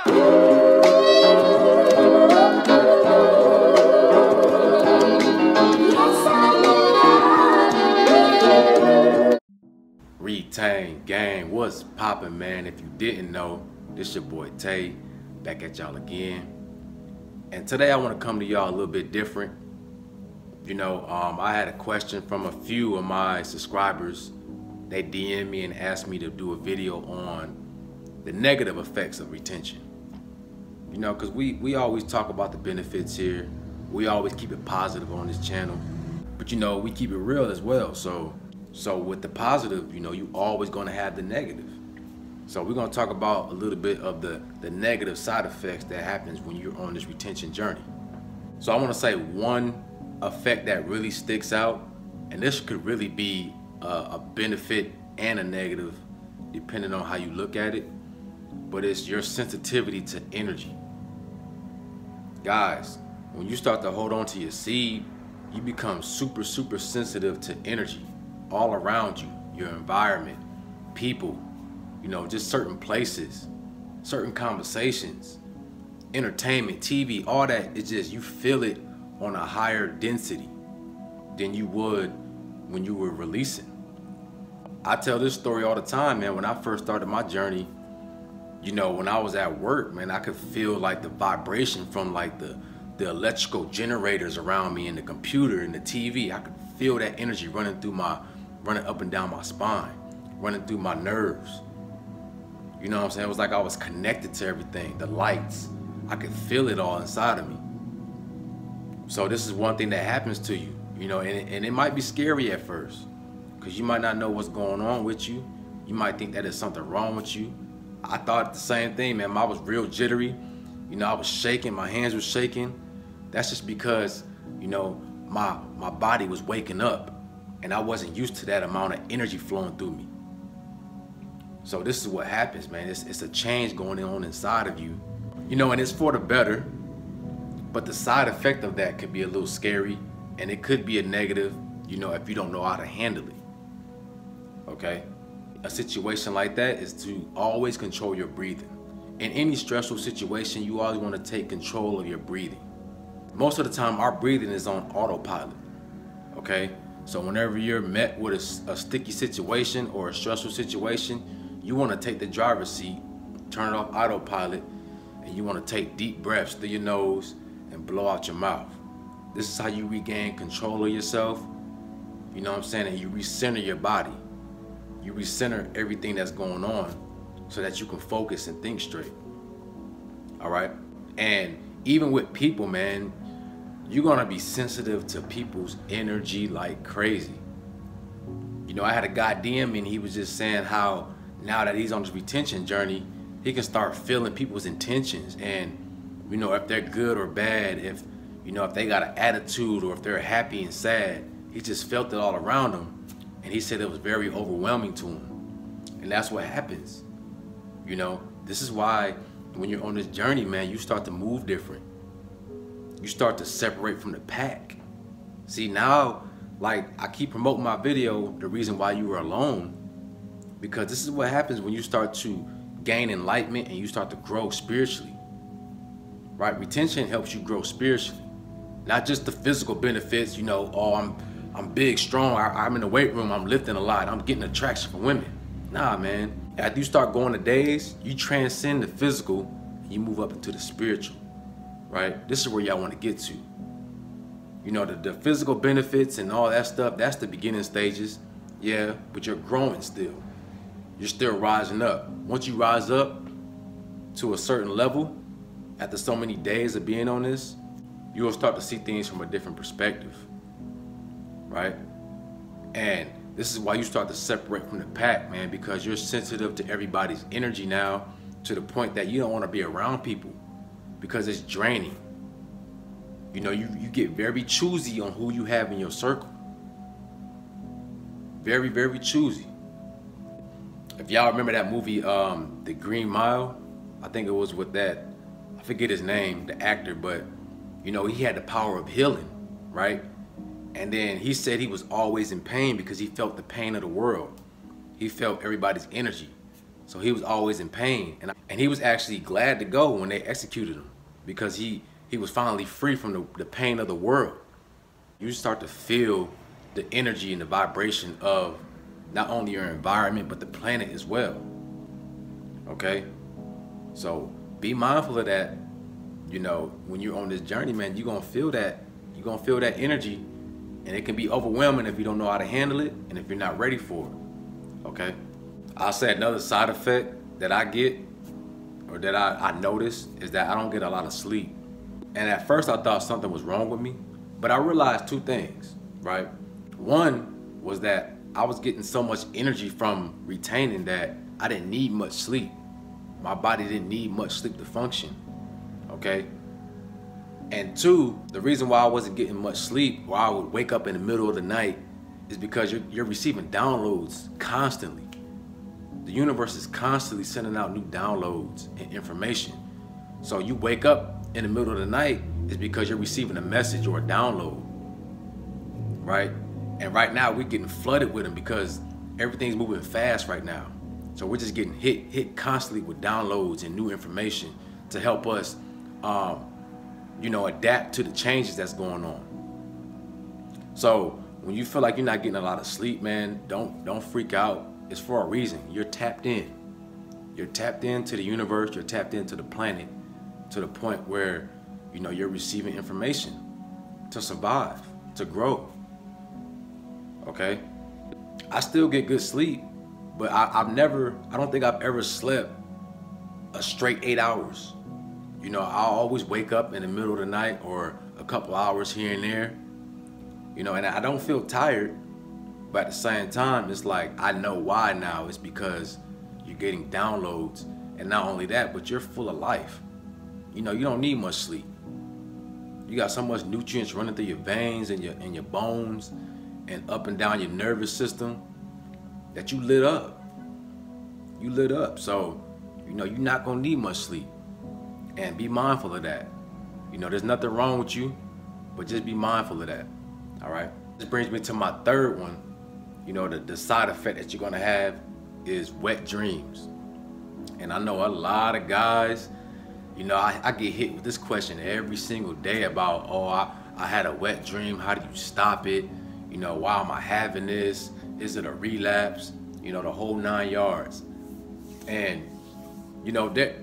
Retain gang, what's poppin', man? If you didn't know, this your boy Tay, back at y'all again. And today I want to come to y'all a little bit different. You know, I had a question from a few of my subscribers. They DM'd me and asked me to do a video on the negative effects of retention. You know, because we always talk about the benefits here. We always keep it positive on this channel. But you know, we keep it real as well. So with the positive, you know, you always gonna have the negative. So we're gonna talk about a little bit of the negative side effects that happens when you're on this retention journey. So I wanna say one effect that really sticks out, and this could really be a benefit and a negative, depending on how you look at it, but it's your sensitivity to energy. Guys, when you start to hold on to your seed, you become super sensitive to energy all around you, your environment, people, you know, just certain places, certain conversations, entertainment, TV, all that. It's just, you feel it on a higher density than you would when you were releasing. I tell this story all the time, man. When I first started my journey, you know, when I was at work, man, I could feel like the vibration from like the electrical generators around me and the computer and the TV. I could feel that energy running up and down my spine, running through my nerves. You know what I'm saying? It was like I was connected to everything, the lights. I could feel it all inside of me. So this is one thing that happens to you, you know, and it might be scary at first because you might not know what's going on with you. You might think that there's something wrong with you. I thought the same thing, man. I was real jittery. You know, I was shaking, my hands were shaking. That's just because, you know, my body was waking up and I wasn't used to that amount of energy flowing through me. So this is what happens, man. It's a change going on inside of you, you know, and it's for the better, but the side effect of that could be a little scary and it could be a negative, you know, if you don't know how to handle it, okay? A situation like that is to always control your breathing. In any stressful situation, you always want to take control of your breathing. Most of the time, our breathing is on autopilot, okay? So whenever you're met with a sticky situation or a stressful situation, you want to take the driver's seat, turn off autopilot, and you want to take deep breaths through your nose and blow out your mouth. This is how you regain control of yourself, you know what I'm saying? And you recenter your body. You recenter everything that's going on so that you can focus and think straight, all right? And even with people, man, you're gonna be sensitive to people's energy like crazy. You know, I had a guy DM me and he was just saying how now that he's on this retention journey, he can start feeling people's intentions and, you know, if they're good or bad, if, you know, if they got an attitude or if they're happy and sad. He just felt it all around him. And he said it was very overwhelming to him. And that's what happens. You know, this is why when you're on this journey, man, you start to move different. You start to separate from the pack. See, now, like, I keep promoting my video, The Reason Why You Were Alone, because this is what happens when you start to gain enlightenment and you start to grow spiritually, right? Retention helps you grow spiritually. Not just the physical benefits, you know, oh, I'm big, strong, I'm in the weight room, I'm lifting a lot, I'm getting attraction from women. Nah, man. After you start going to days, you transcend the physical and you move up into the spiritual, right? This is where y'all want to get to. You know, the physical benefits and all that stuff, that's the beginning stages. Yeah, but you're growing still. You're still rising up. Once you rise up to a certain level, after so many days of being on this, you will start to see things from a different perspective, right? And this is why you start to separate from the pack, man, because you're sensitive to everybody's energy now to the point that you don't want to be around people because it's draining. You know, you get very choosy on who you have in your circle. Very, very choosy. If y'all remember that movie, The Green Mile, I think it was with that, I forget his name, the actor, but you know, he had the power of healing, right? And then he said he was always in pain because he felt the pain of the world. He felt everybody's energy. So he was always in pain, and he was actually glad to go when they executed him, because he was finally free from the pain of the world. You start to feel the energy and the vibration of not only your environment, but the planet as well. Okay? So be mindful of that. You know, when you're on this journey, man, you're gonna feel that energy, and it can be overwhelming if you don't know how to handle it and if you're not ready for it. Okay? I'll say another side effect that I get, or that I notice, is that I don't get a lot of sleep. And at first I thought something was wrong with me, but I realized two things, right? One was that I was getting so much energy from retaining that I didn't need much sleep. My body didn't need much sleep to function, okay? And two, the reason why I wasn't getting much sleep, or I would wake up in the middle of the night, is because you're receiving downloads constantly. The universe is constantly sending out new downloads and information. So you wake up in the middle of the night is because you're receiving a message or a download, right? And right now we're getting flooded with them because everything's moving fast right now. So we're just getting hit constantly with downloads and new information to help us, you know, adapt to the changes that's going on. So when you feel like you're not getting a lot of sleep, man, don't freak out. It's for a reason. You're tapped in. You're tapped into the universe. You're tapped into the planet to the point where, you know, you're receiving information to survive, to grow. Okay? I still get good sleep, but I don't think I've ever slept a straight 8 hours. You know, I'll always wake up in the middle of the night or a couple hours here and there. You know, and I don't feel tired, but at the same time, it's like, I know why now. It's because you're getting downloads, and not only that, but you're full of life. You know, you don't need much sleep. You got so much nutrients running through your veins and your bones and up and down your nervous system that you lit up. You lit up. So, you know, you're not gonna need much sleep. And be mindful of that. You know, there's nothing wrong with you, but just be mindful of that. All right? This brings me to my third one. You know, the side effect that you're gonna have is wet dreams. And I know a lot of guys, you know, I get hit with this question every single day about, oh, I had a wet dream. How do you stop it? You know, why am I having this? Is it a relapse? You know, the whole 9 yards. And, you know, that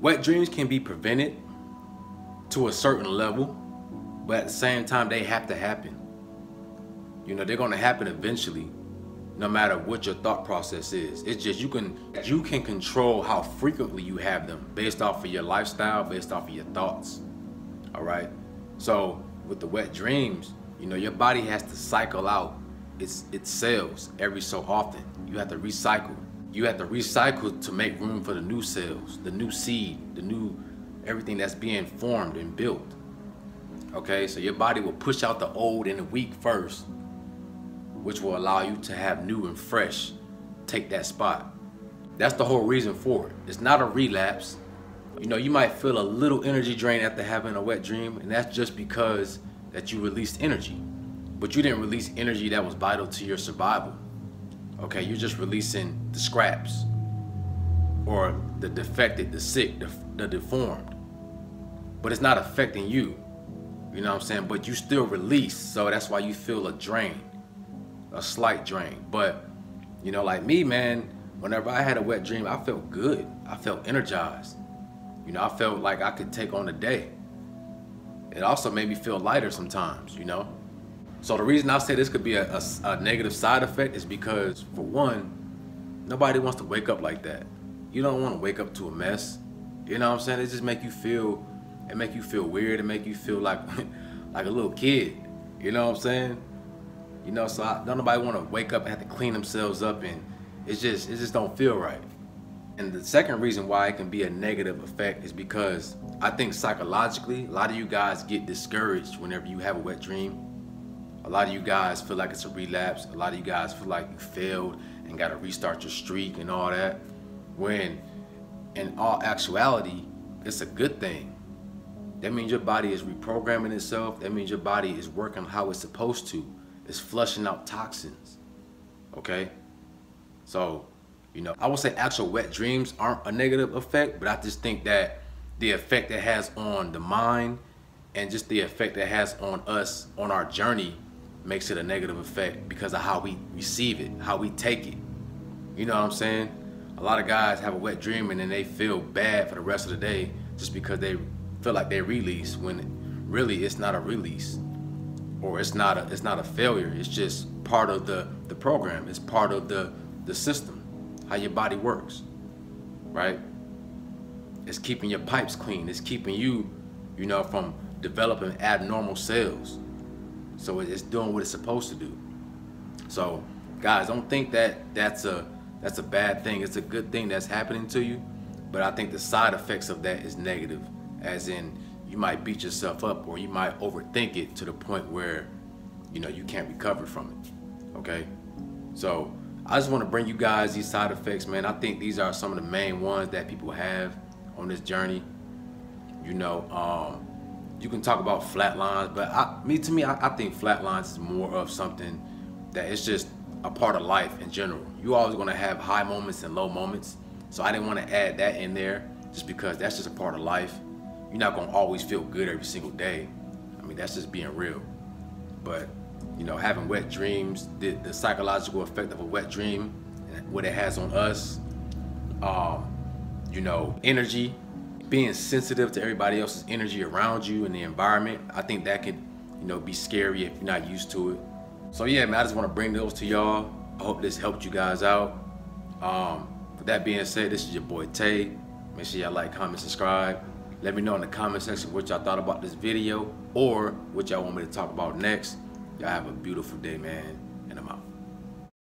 wet dreams can be prevented to a certain level, but at the same time, they have to happen. You know, they're gonna happen eventually, no matter what your thought process is. It's just you can control how frequently you have them based off of your lifestyle, based off of your thoughts. All right. So with the wet dreams, you know, your body has to cycle out its cells every so often. You have to recycle. You have to recycle to make room for the new cells, the new seed, the new everything that's being formed and built. Okay, so your body will push out the old and the weak first, which will allow you to have new and fresh take that spot. That's the whole reason for it. It's not a relapse. You know, you might feel a little energy drain after having a wet dream, and that's just because that you released energy. But you didn't release energy that was vital to your survival. Okay, you're just releasing the scraps, or the defected, the sick, the deformed. But it's not affecting you. You know what I'm saying? But you still release, so that's why you feel a drain. A slight drain. But you know, like me, man, whenever I had a wet dream, I felt good. I felt energized. You know, I felt like I could take on the day. It also made me feel lighter sometimes, you know. So the reason I say this could be a negative side effect is because, for one, nobody wants to wake up like that. You don't want to wake up to a mess. You know what I'm saying? It just make you feel weird. It make you feel like like a little kid. You know what I'm saying? You know, so don't nobody want to wake up and have to clean themselves up, and it just don't feel right. And the second reason why it can be a negative effect is because I think psychologically, a lot of you guys get discouraged whenever you have a wet dream. A lot of you guys feel like it's a relapse. A lot of you guys feel like you failed and got to restart your streak and all that. When in all actuality, it's a good thing. That means your body is reprogramming itself. That means your body is working how it's supposed to. It's flushing out toxins. Okay? So You know, I would say actual wet dreams aren't a negative effect, but I just think that the effect it has on the mind and just the effect it has on us on our journey makes it a negative effect because of how we receive it, how we take it. You know what I'm saying? A lot of guys have a wet dream and then they feel bad for the rest of the day just because they feel like they release, when really it's not a release, or it's not a failure. It's just part of the program. It's part of the system, how your body works, right? It's keeping your pipes clean. It's keeping you, you know, from developing abnormal cells. So it's doing what it's supposed to do. So guys, don't think that that's a bad thing. It's a good thing that's happening to you, but I think the side effects of that is negative, as in you might beat yourself up, or you might overthink it to the point where, you know, you can't recover from it. Okay? So I just want to bring you guys these side effects, man. I think these are some of the main ones that people have on this journey. You know, you can talk about flatlines, but to me, I think flatlines is more of something that it's just a part of life in general. You always gonna have high moments and low moments. So I didn't want to add that in there just because that's just a part of life. You're not gonna always feel good every single day. I mean, that's just being real. But, you know, having wet dreams, the psychological effect of a wet dream, what it has on us, you know, energy, being sensitive to everybody else's energy around you and the environment, I think that could, you know, be scary if you're not used to it. So yeah, man, I just want to bring those to y'all. I hope this helped you guys out. With that being said, this is your boy Tay. Make sure y'all like, comment, subscribe. Let me know in the comment section what y'all thought about this video or what y'all want me to talk about next. Y'all have a beautiful day, man.